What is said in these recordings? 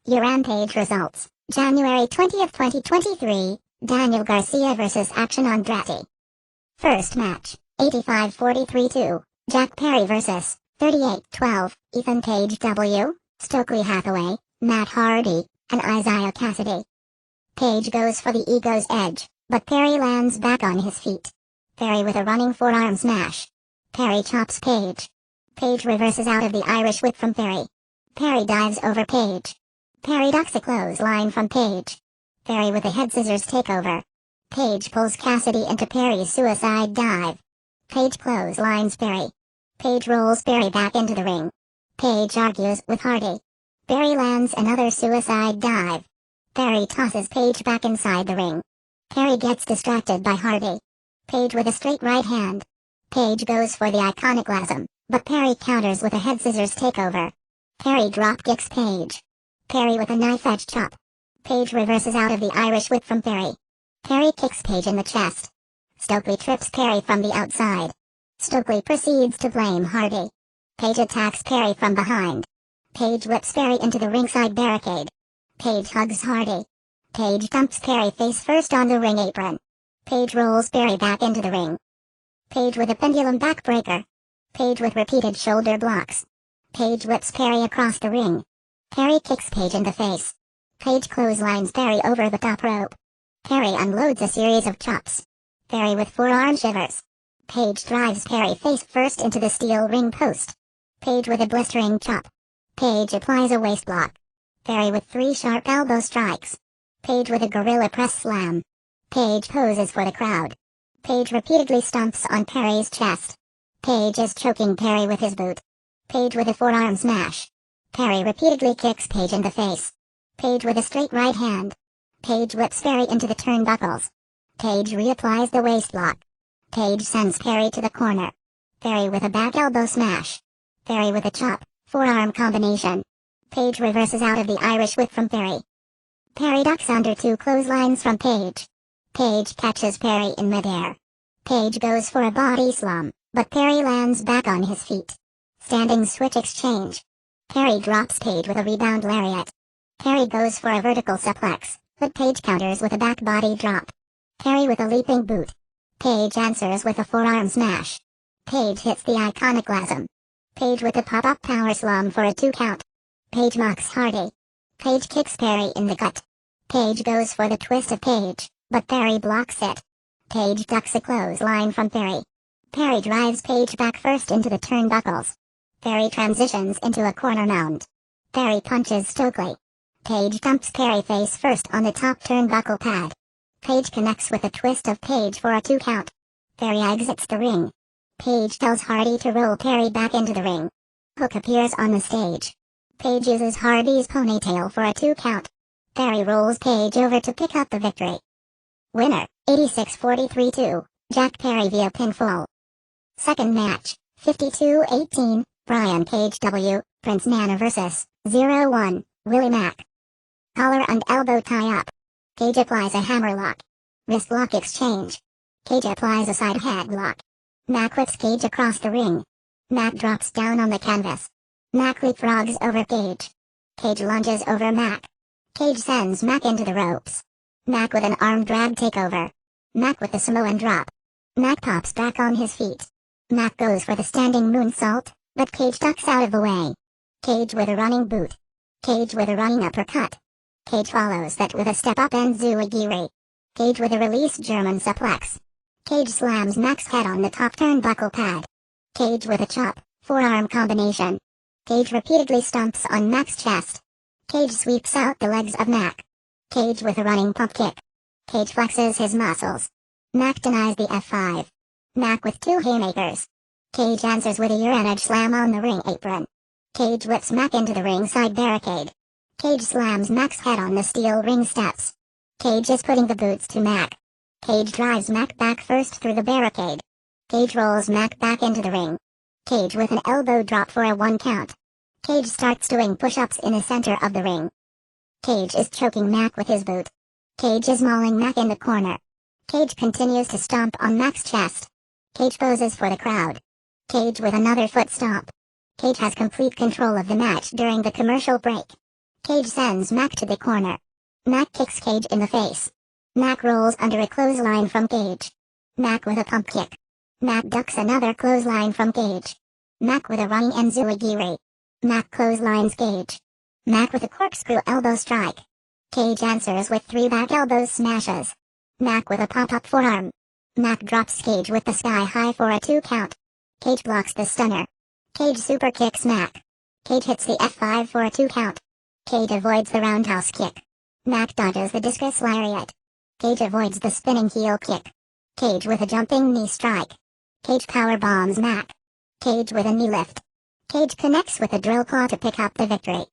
Your Rampage results, January 20th, 2023, Daniel Garcia vs. Action Andretti. First match, 85-43-2, Jack Perry vs. 38-12, Ethan Page W., Stokely Hathaway, Matt Hardy, and Isaiah Cassidy. Page goes for the ego's edge, but Perry lands back on his feet. Perry with a running forearm smash. Perry chops Page. Page reverses out of the Irish whip from Perry. Perry dives over Page. Perry ducks a clothesline from Page. Perry with a head scissors takeover. Page pulls Cassidy into Perry's suicide dive. Page clotheslines Perry. Page rolls Perry back into the ring. Page argues with Hardy. Perry lands another suicide dive. Perry tosses Page back inside the ring. Perry gets distracted by Hardy. Page with a straight right hand. Page goes for the iconoclasm, but Perry counters with a head scissors takeover. Perry drop kicks Page. Perry with a knife edge chop. Page reverses out of the Irish whip from Perry. Perry kicks Page in the chest. Stokely trips Perry from the outside. Stokely proceeds to blame Hardy. Page attacks Perry from behind. Page whips Perry into the ringside barricade. Page hugs Hardy. Page dumps Perry face first on the ring apron. Page rolls Perry back into the ring. Page with a pendulum backbreaker. Page with repeated shoulder blocks. Page whips Perry across the ring. Perry kicks Page in the face. Page clotheslines Perry over the top rope. Perry unloads a series of chops. Perry with forearm shivers. Page drives Perry face first into the steel ring post. Page with a blistering chop. Page applies a waist block. Perry with 3 sharp elbow strikes. Page with a gorilla press slam. Page poses for the crowd. Page repeatedly stomps on Perry's chest. Page is choking Perry with his boot. Page with a forearm smash. Perry repeatedly kicks Page in the face. Page with a straight right hand. Page whips Perry into the turnbuckles. Page reapplies the waist block. Page sends Perry to the corner. Perry with a back elbow smash. Perry with a chop, forearm combination. Page reverses out of the Irish whip from Perry. Perry ducks under 2 clotheslines from Page. Page catches Perry in midair. Page goes for a body slam, but Perry lands back on his feet. Standing switch exchange. Perry drops Page with a rebound lariat. Perry goes for a vertical suplex, but Page counters with a back body drop. Perry with a leaping boot. Page answers with a forearm smash. Page hits the iconoclasm. Page with a pop-up power slam for a 2 count. Page mocks Hardy. Page kicks Perry in the gut. Page goes for the twist of Page, but Perry blocks it. Page ducks a clothesline from Perry. Perry drives Page back first into the turnbuckles. Perry transitions into a corner mount. Perry punches Stokely. Page dumps Perry face first on the top turnbuckle pad. Page connects with a twist of Page for a 2 count. Perry exits the ring. Page tells Hardy to roll Perry back into the ring. Hook appears on the stage. Page uses Hardy's ponytail for a 2 count. Perry rolls Page over to pick up the victory. Winner, 86-43-2, Jack Perry via pinfall. Second match, 52-18, Brian Page W., Prince Nana vs. 0-1, Willie Mack. Collar and elbow tie-up. Page applies a hammerlock. Wrist lock exchange. Page applies a side headlock. Mack whips Page across the ring. Mack drops down on the canvas. Mack leapfrogs over Page. Page lunges over Mack. Page sends Mack into the ropes. Mack with an arm drag takeover. Mack with the Samoan drop. Mack pops back on his feet. Mack goes for the standing moonsault, but Page ducks out of the way. Page with a running boot. Page with a running uppercut. Page follows that with a step-up enziguri. Page with a release German suplex. Page slams Mack's head on the top turnbuckle pad. Page with a chop, forearm combination. Page repeatedly stomps on Mack's chest. Page sweeps out the legs of Mack. Page with a running pump kick. Page flexes his muscles. Mack denies the F5. Mack with 2 haymakers. Page answers with a urinage slam on the ring apron. Page whips Mack into the ringside barricade. Page slams Mack's head on the steel ring steps. Page is putting the boots to Mack. Page drives Mack back first through the barricade. Page rolls Mack back into the ring. Page with an elbow drop for a 1 count. Page starts doing push-ups in the center of the ring. Page is choking Mack with his boot. Page is mauling Mack in the corner. Page continues to stomp on Mack's chest. Page poses for the crowd. Page with another foot stomp. Page has complete control of the match during the commercial break. Cage sends Mac to the corner. Mac kicks Cage in the face. Mac rolls under a clothesline from Cage. Mac with a pump kick. Mac ducks another clothesline from Cage. Mac with a running enziguri. Mac clotheslines Cage. Mac with a corkscrew elbow strike. Cage answers with 3 back elbow smashes. Mac with a pop-up forearm. Mac drops Cage with the sky high for a 2 count. Cage blocks the stunner. Cage super kicks Mac. Cage hits the F5 for a 2 count. Cage avoids the roundhouse kick. Mac dodges the discus lariat. Cage avoids the spinning heel kick. Cage with a jumping knee strike. Cage power bombs Mac. Cage with a knee lift. Cage connects with a drill claw to pick up the victory.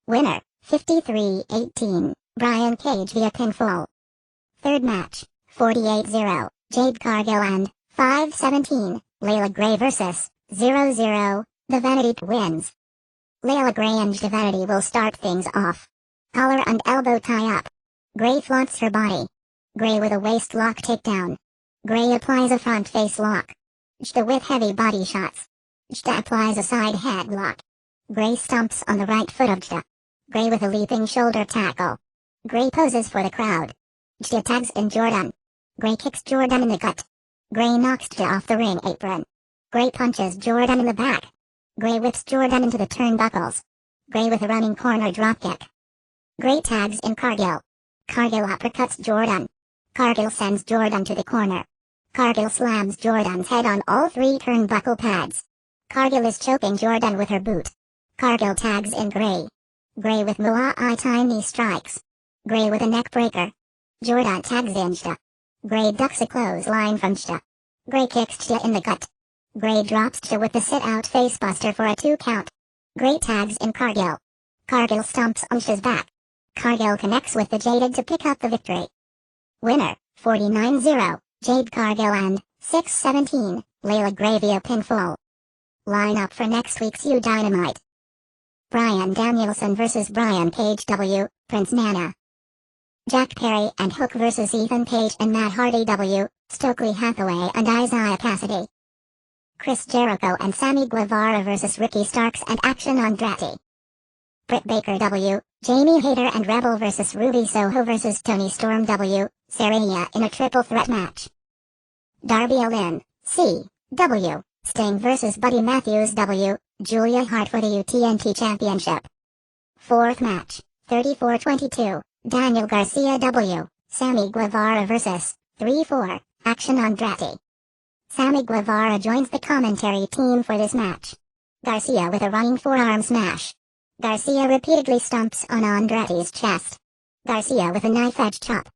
Winner, 53-18, Brian Cage via pinfall. Third match, 48-0, Jade Cargill and 5-17, Layla Gray vs. 0-0, the Vanity wins. Layla Gray and the Vanity will start things off. Collar and elbow tie up. Gray flaunts her body. Gray with a waist lock takedown. Gray applies a front face lock. Jda with heavy body shots. Jda applies a side headlock. Gray stomps on the right foot of Jda. Gray with a leaping shoulder tackle. Gray poses for the crowd. Jda tags in Jordan. Gray kicks Jordan in the gut. Gray knocks Jda off the ring apron. Gray punches Jordan in the back. Gray whips Jordan into the turnbuckles. Gray with a running corner dropkick. Gray tags in Cargill. Cargill uppercuts Jordan. Cargill sends Jordan to the corner. Cargill slams Jordan's head on all 3 turnbuckle pads. Cargill is choking Jordan with her boot. Cargill tags in Gray. Gray with Muay Thai knee strikes. Gray with a neck breaker. Jordan tags in Jda. Gray ducks a clothesline from Jda. Gray kicks Jda in the gut. Gray drops Jda with the sit-out facebuster for a 2 count. Gray tags in Cargill. Cargill stomps on Jda's back. Cargill connects with the Jaded to pick up the victory. Winner, 49-0, Jade Cargill and 6-17, Layla Gray via pinfall. Lineup for next week's U Dynamite. Bryan Danielson vs. Brian Cage W, Prince Nana. Jack Perry and Hook vs. Ethan Page and Matt Hardy W, Stokely Hathaway and Isaiah Cassidy. Chris Jericho and Sammy Guevara vs. Ricky Starks and Action Andretti. Britt Baker W, Jamie Hayter and Rebel vs. Ruby Soho vs. Tony Storm W, Saraya in a triple threat match. Darby Allin, C, W, Sting vs. Buddy Matthews W, Julia Hart for the UTNT Championship. Fourth match, 34-22, Daniel Garcia W, Sammy Guevara vs. 3-4, Action Andretti. Sammy Guevara joins the commentary team for this match. Garcia with a running forearm smash. Garcia repeatedly stomps on Andretti's chest. Garcia with a knife-edge chop.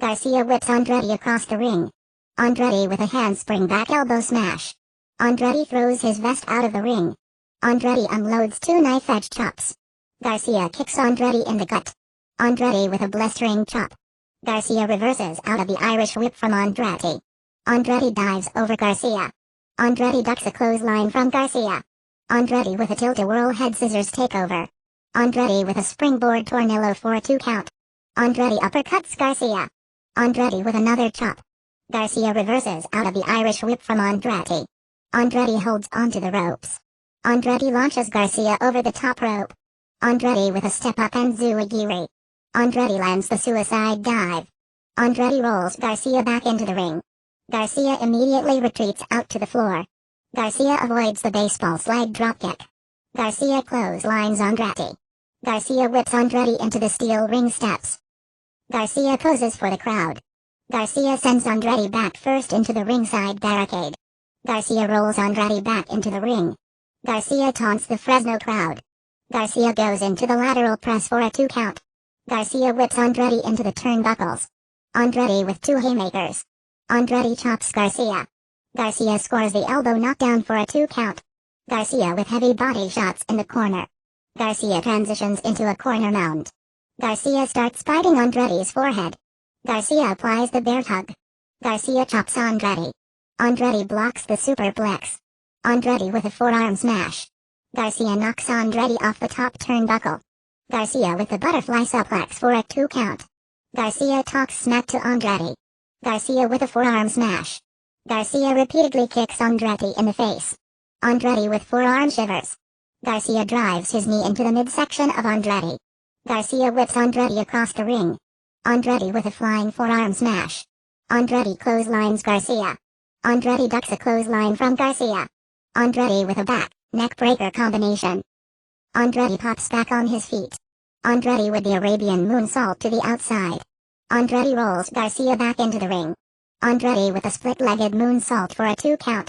Garcia whips Andretti across the ring. Andretti with a handspring back elbow smash. Andretti throws his vest out of the ring. Andretti unloads 2 knife-edge chops. Garcia kicks Andretti in the gut. Andretti with a blistering chop. Garcia reverses out of the Irish whip from Andretti. Andretti dives over Garcia. Andretti ducks a clothesline from Garcia. Andretti with a tilt-a-whirl head scissors takeover. Andretti with a springboard tornillo for a 2 count. Andretti uppercuts Garcia. Andretti with another chop. Garcia reverses out of the Irish whip from Andretti. Andretti holds onto the ropes. Andretti launches Garcia over the top rope. Andretti with a step-up and enziguri. Andretti lands the suicide dive. Andretti rolls Garcia back into the ring. Garcia immediately retreats out to the floor. Garcia avoids the baseball slide dropkick. Garcia clotheslines Andretti. Garcia whips Andretti into the steel ring steps. Garcia poses for the crowd. Garcia sends Andretti back first into the ringside barricade. Garcia rolls Andretti back into the ring. Garcia taunts the Fresno crowd. Garcia goes into the lateral press for a 2 count. Garcia whips Andretti into the turnbuckles. Andretti with 2 haymakers. Andretti chops Garcia. Garcia scores the elbow knockdown for a 2 count. Garcia with heavy body shots in the corner. Garcia transitions into a corner mount. Garcia starts biting Andretti's forehead. Garcia applies the bear hug. Garcia chops Andretti. Andretti blocks the superplex. Andretti with a forearm smash. Garcia knocks Andretti off the top turnbuckle. Garcia with a butterfly suplex for a 2 count. Garcia talks smack to Andretti. Garcia with a forearm smash. Garcia repeatedly kicks Andretti in the face. Andretti with forearm shivers. Garcia drives his knee into the midsection of Andretti. Garcia whips Andretti across the ring. Andretti with a flying forearm smash. Andretti clotheslines Garcia. Andretti ducks a clothesline from Garcia. Andretti with a back, neck breaker combination. Andretti pops back on his feet. Andretti with the Arabian moonsault to the outside. Andretti rolls Garcia back into the ring. Andretti with a split-legged moonsault for a 2 count.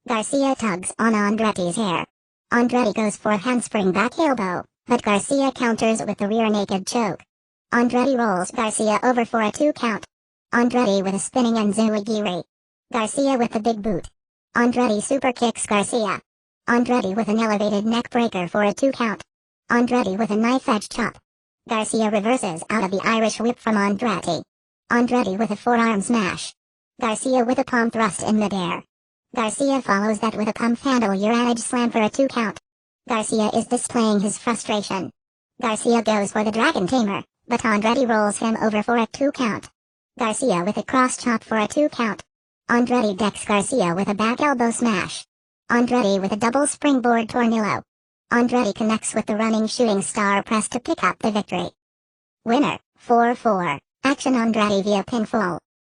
Garcia tugs on Andretti's hair. Andretti goes for a handspring back elbow, but Garcia counters with the rear naked choke. Andretti rolls Garcia over for a 2 count. Andretti with a spinning enziguri. Garcia with the big boot. Andretti super kicks Garcia. Andretti with an elevated neck breaker for a 2 count. Andretti with a knife edge chop. Garcia reverses out of the Irish whip from Andretti. Andretti with a forearm smash. Garcia with a palm thrust in midair. Garcia follows that with a pump handle Uranage slam for a 2 count. Garcia is displaying his frustration. Garcia goes for the Dragon Tamer, but Andretti rolls him over for a 2 count. Garcia with a cross chop for a 2 count. Andretti decks Garcia with a back elbow smash. Andretti with a double springboard tornillo. Andretti connects with the running shooting star press to pick up the victory. Winner, 4-4, Action Andretti via pinfall.